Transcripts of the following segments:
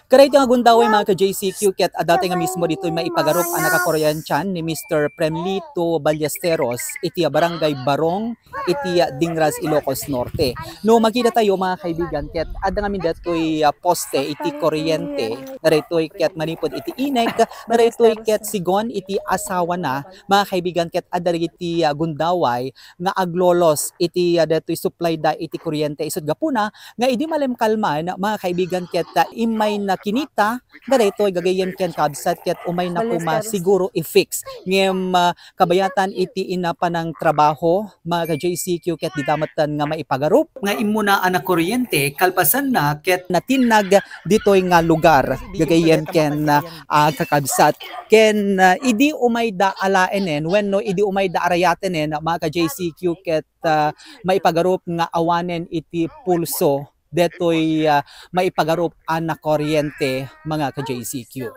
Karay nga gundaway mga ka-JCQ ket dati nga mismo dito maipagarup ang nakakorean chan ni Mr. Premlito Ballesteros iti barangay Barong iti Dingraz, Ilocos Norte. No makita tayo mga kaibigan ket adda nga min datoy poste iti kuryente naritoy ket manipod iti inek naritoy ket sigon iti asawa na mga kaibigan ket adda iti gundaway nga aglolos iti datoy supply da iti kuryente isut gapuna nga idi malem kalman mga kaibigan ket imay na kinita darito gagayen ken kabsat ket umay na kuma siguro i-fix ngem kabayatan iti inapa ng trabaho mga ka-JCQ ket didamatan nga maipagarup nga imuna ana kuryente kalpasan na ket natinag ditoy nga lugar gagayen ken kakabsat ken idi umay da alaenen wenno idi umay da arayatenen mga ka-JCQ ket maipagarup nga awanen iti pulso detoy maipagarup ana kuryente mga ka-JCQ.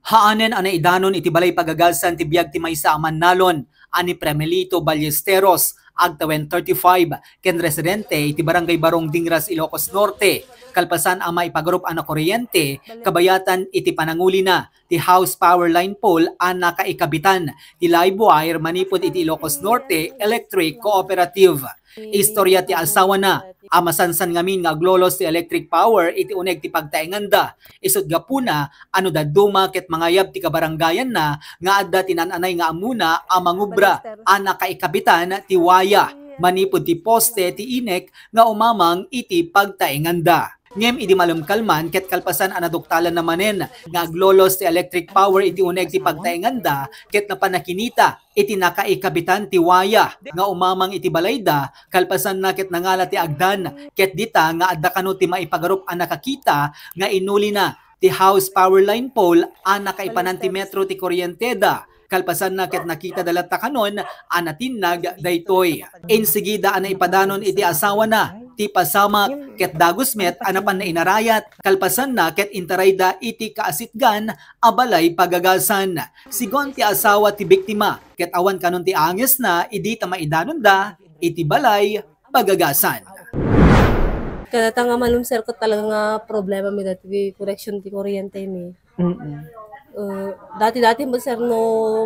Haanen ana idanon iti balay pagagalsan ti biag ti maysa a Mannalon ani Premlito Ballesteros agtawen 35 ken residente iti barangay Barong Dingraz, Ilocos Norte. Kalpasan ang maipagarup ana kuryente kabayatan iti pananguli na ti house power line pole ana kaikabitan ti live wire manipod iti Ilocos Norte Electric Cooperative. Istorya ti asawa na amasansan ngamin nga aglolos ti electric power iti uneg ti pagtaenganda isut gapuna ano daduma ket mangayab ti kabarangayan na nga adda tinananay nga amuna a mangubra ana kaikabitan ti waya manipod ti poste ti inek nga umamang iti pagtaenganda. Ngem idi malumkalman ket kalpasan anaduktalan na manen nga aglolos ti electric power iti uneg ti pagtaenganda ket napanakinita iti nakaikabitan ti waya nga umamang iti balayda kalpasan na ket nangala ti agdan ket dita nga adda kano ti maipagarup a nakakita nga inuli na ti house power line pole a nakaipanan ti metro ti kuryenteda kalpasan na ket nakita dalata kanon anatinag daytoy. Insigida ana ipadanon iti asawa na ti pasamak ket dagusmet anapan na inarayat kalpasan na ket intarayda iti kaasitgan abalay pagagasan. Sigon ti asawa ti biktima ket awan kanon ti angis na idi ta maidanon da iti balay pagagasan. Kaya nga malum sir ko talaga nga problema mi dati correction ti kuryente mi. Dati mo sir no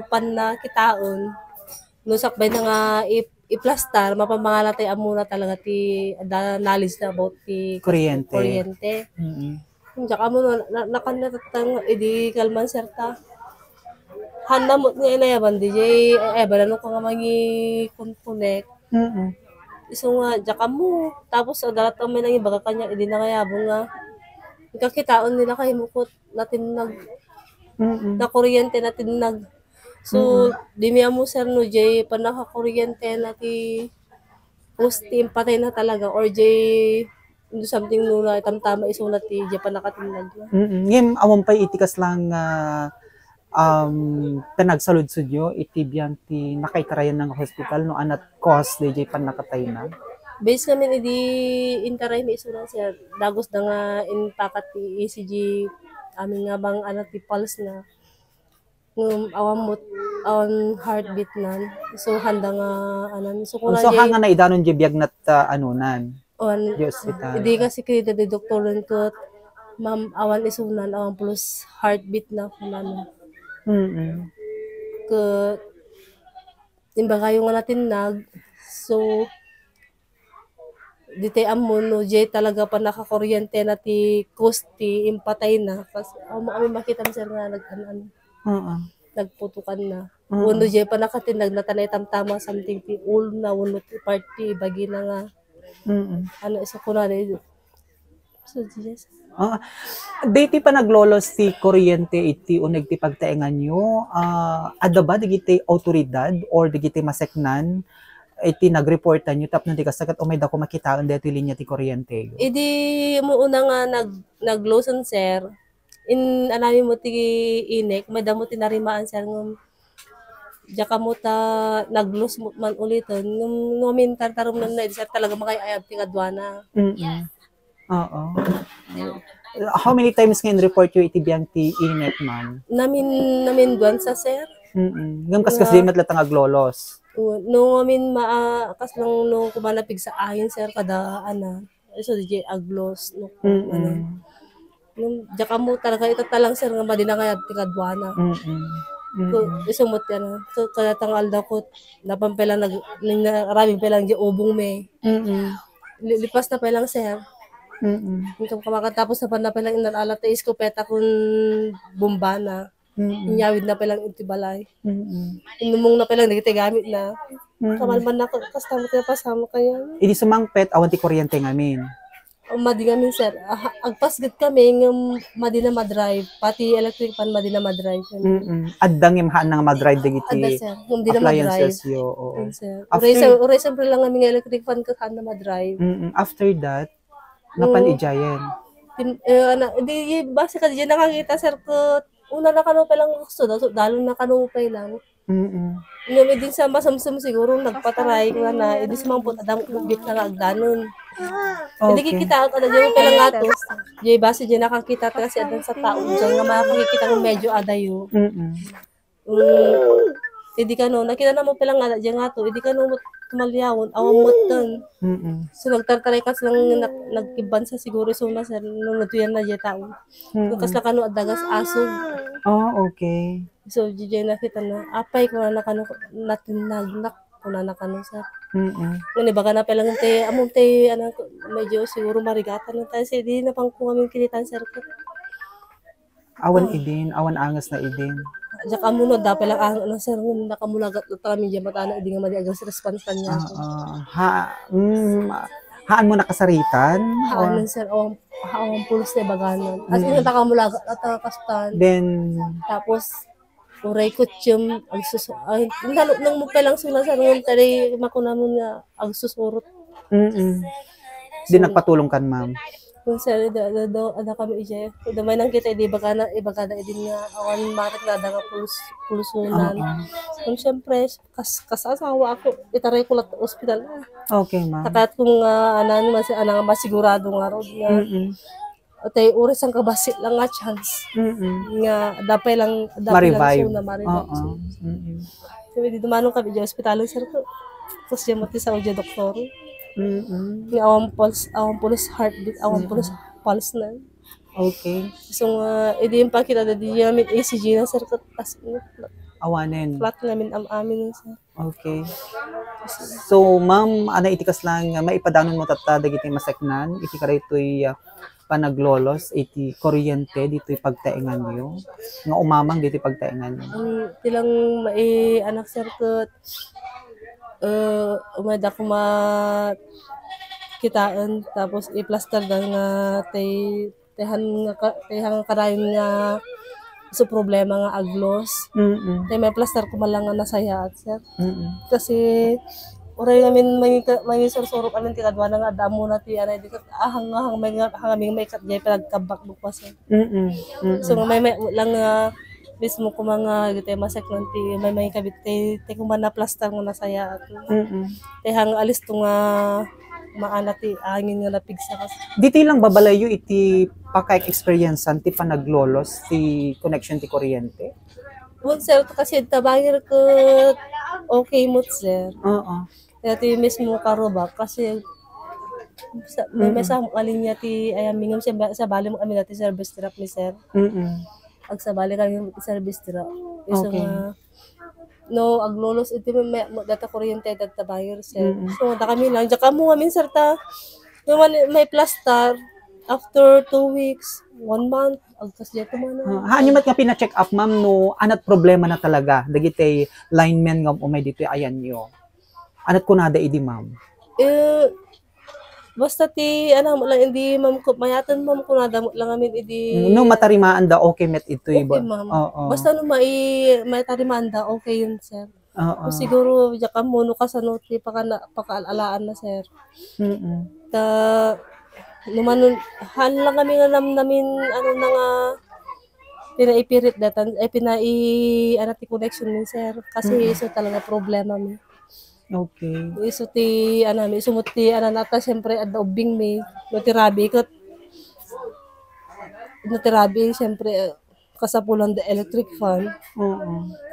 panna kitaon no sakbay na nga i-plastar mapamahalatay amuna talaga ti knowledge na about ti kuryente. Tsaka mo nakanatang idi kalman sir ta handamot nga inayaban DJ bala no ka nga mangi connect. So nga tsaka mo tapos dalat may nang ibaga kanya idi na nga yabong nga ikakitaon nila kay mukot natin na kuryente natin so di mi amo sir no jay panaka kuryente na ti poste patay na talaga or jay something no na tamtama isunat ti jay panakatinag ngem amon pay itikas lang panagsaludsudyo iti biyan ti nakaitarayan ng hospital no anat cause DJ panakatay na. Base kami idi intaray mi isunat sir dagos da nga impakat ti ECG amin nga bang anak ti pulse na awan heartbeat nan so handa nga anan so kung hanga na idanon di biag nat anunan di hospital hindi kasi kita di doktor ko ma'am awan isunan awan plus heartbeat na kunan ke timba kayo nga natin so dite amon no jay talaga pa nakakuryente na ti kusti impatay na kasi ami makita mo sir nga nagputukan na uno jay pa nakatinag na tanay tamtama something ti ul na uno ti party bagi na nga ano isa ko na so yes dati pa naglolos ti kuryente iti uneg ti pagtaengan nyo adda ba digiti autoridad or digiti maseknan iti nagreportan nyo tapno ti kasagat may dako makitaan dito linya ti kuryente. Idi mo una nga nagloson sir in anami mo ti inek may damo ti narimaan sir ngum jaka mo ta naglos man uliton ngum mintar tarum na sir talaga makayayab ti kadwana. Oo. How many times ngayon report yung itibiyang ti inek ma'am? Namin duwan sa sir. Ngam kas di matlatang aglolos. No amin kas lang no kumanapig sa ahin sir kada ana so DJ aglos no Yung jaka mo talaga ito talang sir nga madina nga tikadwana. So, isumot yan. So, kaya tangal daw ko, napampelang maraming pelang di ubong may. Lipas na pelang sir. Yung kamakatapos na pa na pelang inalala tayo iskopeta kung bumbana. Inyawid na pelang intibalay. Inumong na pelang nagitigamit na. Kamalman na kasama tayo pasama kaya. Idi sumangpet awan ti kuryente ngamin. Madi kami sir. Agpasgit kami ng madi na madrive. Pati electric pan madi na madrive. Addang imhaan nga madrive dagiti Ada sir. Kung di na madrive. appliances yo. Oo. Sir. After- Uray siyempre lang kami ng electric fan kakan na madrive. After that, napanijayan. Di base ka diyan nakakita sir ko una na kanupay lang gusto dalo na kanupay lang. Ngami din sa masamsam siguro nagpataray ko na edi sumampot adam bit na agdanon. Hindi kikita ako na diyan pa lang atos. Di base diyan nakakita ta kasi adan sa tao diyan nga makikita ko medyo adayo. Hindi ka no, nakita na mo palang nga diyan nga to, hindi ka no tumalyawon, awang mutan. So nagtartaray ka silang nagkiban sa siguro so na sir, nung natuyan na diyan tao. Kung kasla ka no adagas asog. Okay. So diyan nakita na, apay ko na nakano natinagnak ko na nakano sir. Ngunit baka na palang te, among te, medyo siguro marigatan lang tayo. Kasi di na pang kung aming kinitan sir ko. Awan idin, awan angas na idin. Diyak amo no dapat lang ang sir ngun nakamulagat na kami diyan matana idi nga madi agas response kanya ako. Haan mo nakasaritan? Haan sir awang pulos na baganon. As in nakamulagat at kastan. Then Tapos uray kutsum ang nalo nang mo pa lang sila sir ngun tari makunamon nga ang susurot. Di nagpatulong kan ma'am. Kung sir, ada kami ije. Damay nang kita, di baka na idin nga, awan marit na nga pulusunan. Kung siyempre, kasasawa ako, itaray ko lang ospital na. Okay, ma'am. Takat kung anang masigurado nga ro. Tay oras ang kabasit lang nga chance. Nga, dapay lang Ma-revive. na ma-revive. So, di dumanong kami di ospital, sir ko. Tapos diyan mati sa uja doktor. Yung awang pulse heartbeat, awang pulse na. Okay. So, edi yung pakita na di namin ECG na sir, tas Awanin. flat namin amin sir. Okay. So, ma'am, itikas lang, maipadanon mo tata, dagiti maseknan, iti karay ito'y panaglolos, iti kuryente, dito'y pagtaingan nyo. Nga umamang dito'y pagtaingan nyo. Tilang anak sir ko, umada ko kitaan tapos i-plaster na nga tehang karayon nga so problema nga aglos. Tay may plaster ko malang nga nasaya at sir. Kasi oray namin may sursurop amin ti kadwa nga damo na ti aray di hang may katjay pinagkabak pa sir. So may lang mismo ko mga gite masak nanti may kabit te kuman na plaster nga nasaya at tehang alis to nga maana ti angin nga napigsa kas. Dito lang babalayo iti paka-experience ti panaglolos ti connection ti kuryente. Well, sir, kasi tabangir ko okay mo sir. Kaya ti mismo karoba kasi may sa alinya ti ayamingam sa bali mo kami dati service trap ni sir. Ag sa bali kami service trap. So no aglolos iti may data kuryente data bayar sir. So da kami lang jaka mo kami sir ta. May plaster after 2 weeks, 1 month agkas dito man. Haanyo mat nga pina-check up ma'am no anat problema na talaga dagiti linemen nga umay dito ayan nyo. Anat kunada idi ma'am. Basta ti mo lang hindi ma'am ko mayatan ma'am kunada mo lang amin idi no matarimaan da okay met ito okay, ma'am. Basta no may tarimaan da okay yun sir. Siguro jaka mono ka sa note pakaalaan na sir. Ta lumanon han lang kami nga namin na nga pinaipirit datan ti connection ni sir kasi iso talaga problema mi. Okay. Iso ti mi sumot ti nata siyempre at ubing mi no ti rabi siyempre kasapulan the electric fan.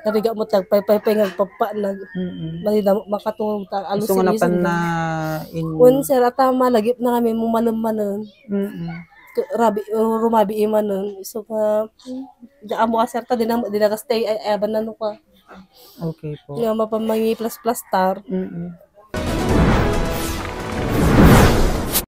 Nariga mo tagpay ngagpapa nag makatungog ta alos so nga na sir atama lagip na kami mo manumanon. rabi rumabi iman nun. So da mo aserta din stay ay aban na no ka. Okay po. Nga mapamangi plus plus star. Mm.